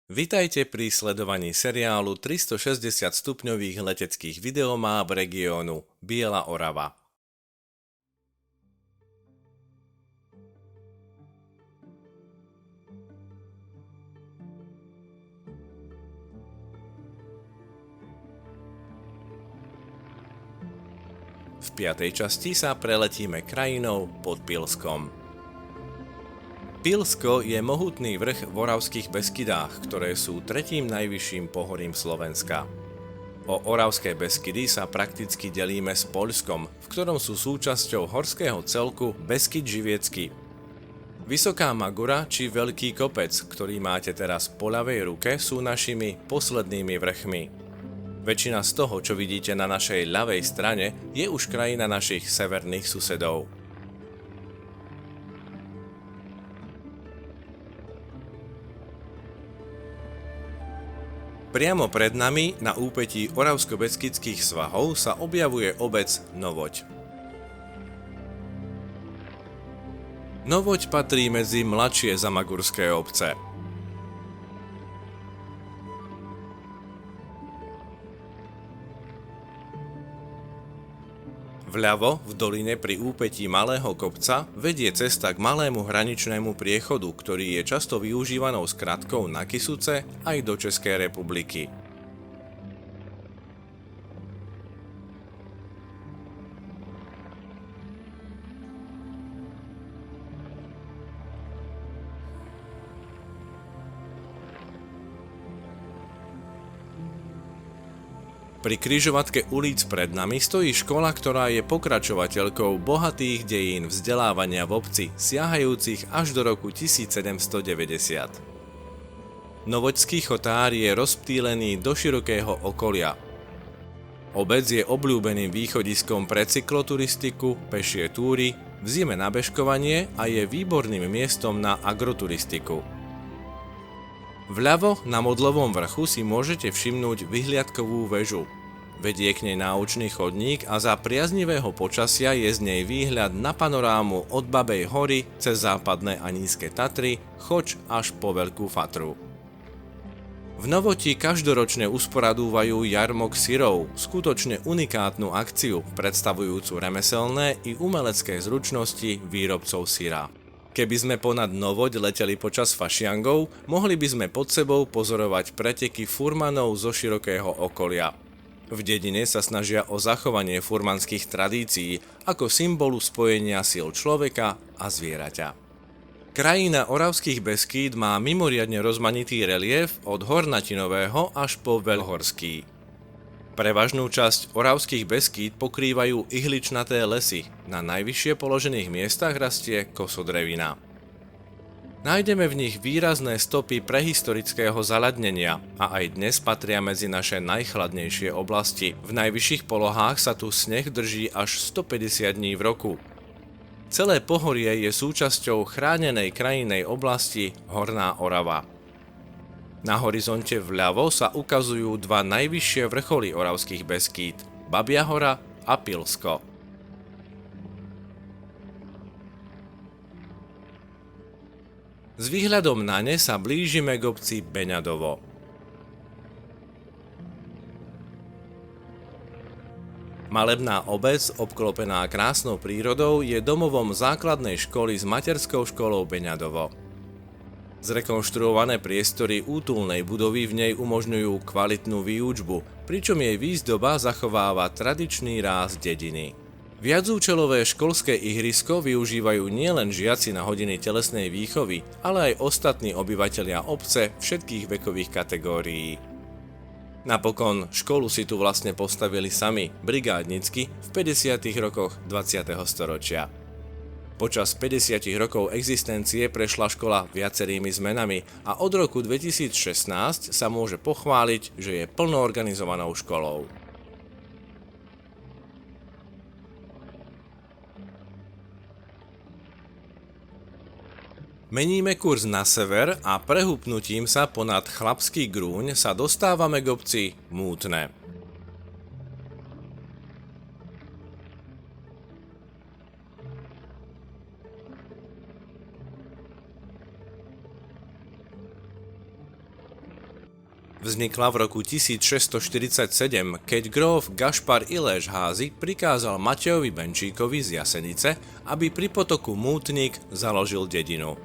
Vitajte pri sledovaní seriálu 360 stupňových leteckých videomáp regiónu Biela Orava. V 5. časti sa preletíme krajinou pod Pilskom. Pilsko je mohutný vrch v Oravských Beskydách, ktoré sú tretím najvyšším pohorím Slovenska. O Oravské Beskydy sa prakticky delíme s Poľskom, v ktorom sú súčasťou horského celku Beskyd Živiecky. Vysoká Magura či Veľký kopec, ktorý máte teraz po ľavej ruke, sú našimi poslednými vrchmi. Väčšina z toho, čo vidíte na našej ľavej strane, je už krajina našich severných susedov. Priamo pred nami, na úpetí Oravsko-Beskydských svahov, sa objavuje obec Novoť. Novoť patrí medzi mladšie zamagurské obce. Vľavo, v doline pri úpetí Malého kopca, vedie cesta k malému hraničnému priechodu, ktorý je často využívanou skratkou na Kysuce aj do Českej republiky. Pri križovatke ulic pred nami stojí škola, ktorá je pokračovateľkou bohatých dejín vzdelávania v obci, siahajúcich až do roku 1790. Novoťský chotár je rozptýlený do širokého okolia. Obec je obľúbeným východiskom pre cykloturistiku, pešie túry, v zime na bežkovanie a je výborným miestom na agroturistiku. Vľavo na Modlovom vrchu si môžete všimnúť vyhliadkovú väžu. Vedie k nej náučný chodník a za priaznivého počasia je z nej výhľad na panorámu od Babej hory cez západné a nízke Tatry, Choč až po Veľkú Fatru. V Novoti každoročne usporadúvajú jarmok syrov, skutočne unikátnu akciu, predstavujúcu remeselné i umelecké zručnosti výrobcov syra. Keby sme ponad Novoť leteli počas fašiangov, mohli by sme pod sebou pozorovať preteky furmanov zo širokého okolia. V dedine sa snažia o zachovanie furmanských tradícií ako symbolu spojenia síl človeka a zvieraťa. Krajina Oravských Beskýd má mimoriadne rozmanitý relief od hornatinového až po veľhorský. Prevažnú časť Oravských Beskýd pokrývajú ihličnaté lesy, na najvyššie položených miestach rastie kosodrevina. Nájdeme v nich výrazné stopy prehistorického zaľadnenia a aj dnes patria medzi naše najchladnejšie oblasti. V najvyšších polohách sa tu sneh drží až 150 dní v roku. Celé pohorie je súčasťou chránenej krajinnej oblasti Horná Orava. Na horizonte vľavo sa ukazujú dva najvyššie vrcholy Oravských Beskýd, Babia hora a Pilsko. S výhľadom na ne sa blížime k obci Beňadovo. Malebná obec, obklopená krásnou prírodou, je domovom základnej školy s materskou školou Beňadovo. Zrekonštruované priestory útulnej budovy v nej umožňujú kvalitnú výučbu, pričom jej výzdoba zachováva tradičný ráz dediny. Viacúčelové školské ihrisko využívajú nielen žiaci na hodiny telesnej výchovy, ale aj ostatní obyvatelia obce všetkých vekových kategórií. Napokon školu si tu vlastne postavili sami, brigádnicky, v 50. rokoch 20. storočia. Počas 50 rokov existencie prešla škola viacerými zmenami a od roku 2016 sa môže pochváliť, že je plno organizovanou školou. Meníme kurz na sever a prehúpnutím sa ponad Chlapský Grúň sa dostávame k obci Mútne. Vznikla v roku 1647, keď gróf Gašpar Ileš Házy prikázal Matejovi Benčíkovi z Jasenice, aby pri potoku Mútnik založil dedinu.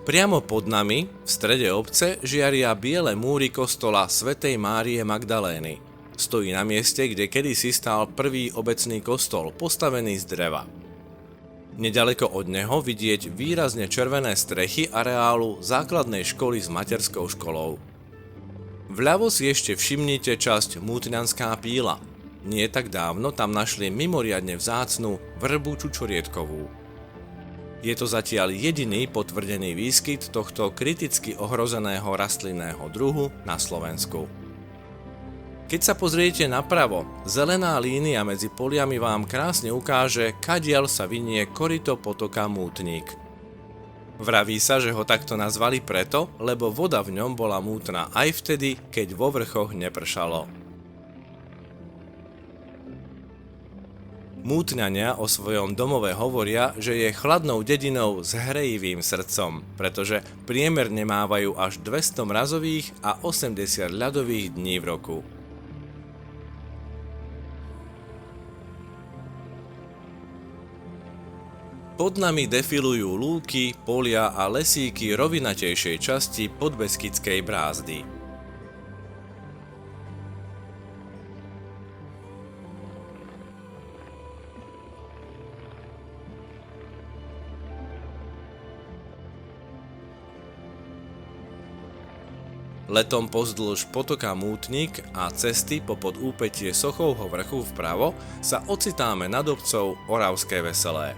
Priamo pod nami, v strede obce, žiaria biele múry kostola svätej Márie Magdalény. Stojí na mieste, kde kedysi stál prvý obecný kostol, postavený z dreva. Nedaleko od neho vidieť výrazne červené strechy areálu základnej školy s materskou školou. Vľavo si ešte všimnite časť Mútňanská píla. Nie tak dávno tam našli mimoriadne vzácnu vrbu čučoriedkovú. Je to zatiaľ jediný potvrdený výskyt tohto kriticky ohrozeného rastlinného druhu na Slovensku. Keď sa pozriete napravo, zelená línia medzi poliami vám krásne ukáže, kadiaľ sa vynie koryto potoka Mútnik. Vraví sa, že ho takto nazvali preto, lebo voda v ňom bola mútna aj vtedy, keď vo vrchoch nepršalo. Mútňania o svojom domove hovoria, že je chladnou dedinou s hrejivým srdcom, pretože priemerne mávajú až 200 mrazových a 80 ľadových dní v roku. Pod nami defilujú lúky, polia a lesíky rovinatejšej časti Podbeskydskej brázdy. Letom pozdĺž potoka Mútnik a cesty popod úpätie Sochovho vrchu vpravo sa ocitáme nad obcou Oravské Veselé.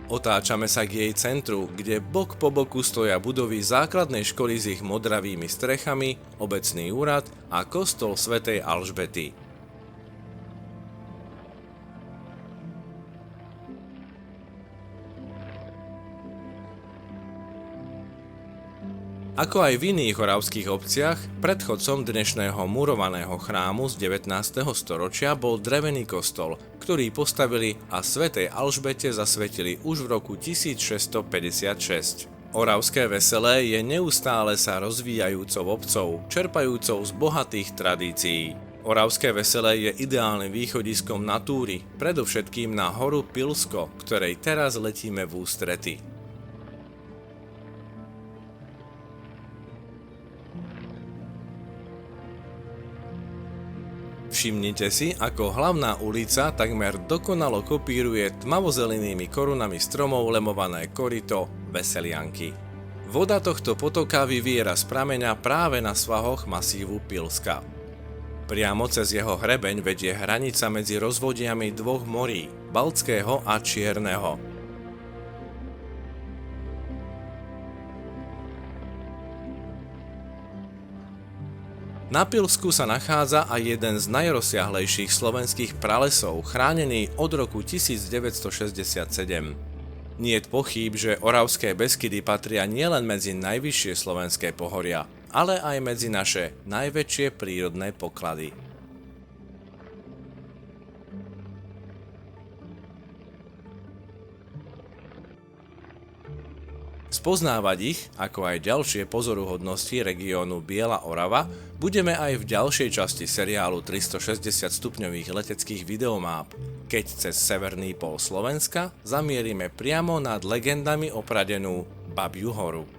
Otáčame sa k jej centru, kde bok po boku stoja budovy základnej školy s ich modravými strechami, obecný úrad a kostol svätej Alžbety. Ako aj v iných oravských obciach, predchodcom dnešného murovaného chrámu z 19. storočia bol drevený kostol, ktorý postavili a svätej Alžbete zasvetili už v roku 1656. Oravské Veselé je neustále sa rozvíjajúcou obcov, čerpajúcou z bohatých tradícií. Oravské Veselé je ideálnym východiskom na túry, predovšetkým na horu Pilsko, ktorej teraz letíme v ústrety. Všimnite si, ako hlavná ulica takmer dokonalo kopíruje tmavozelenými korunami stromov lemované koryto Veselianky. Voda tohto potoka vyviera z prameňa práve na svahoch masívu Pilska. Priamo cez jeho hrebeň vedie hranica medzi rozvodiami dvoch morí, Baltského a Čierneho. Na Pilsku sa nachádza aj jeden z najrozsiahlejších slovenských pralesov, chránený od roku 1967. Niet pochýb, že Oravské Beskydy patria nielen medzi najvyššie slovenské pohoria, ale aj medzi naše najväčšie prírodné poklady. Spoznávať ich, ako aj ďalšie pozoruhodnosti regiónu Biela Orava, budeme aj v ďalšej časti seriálu 360 stupňových leteckých videomáp, keď cez severný pól Slovenska zamierime priamo nad legendami opradenú Babiu horu.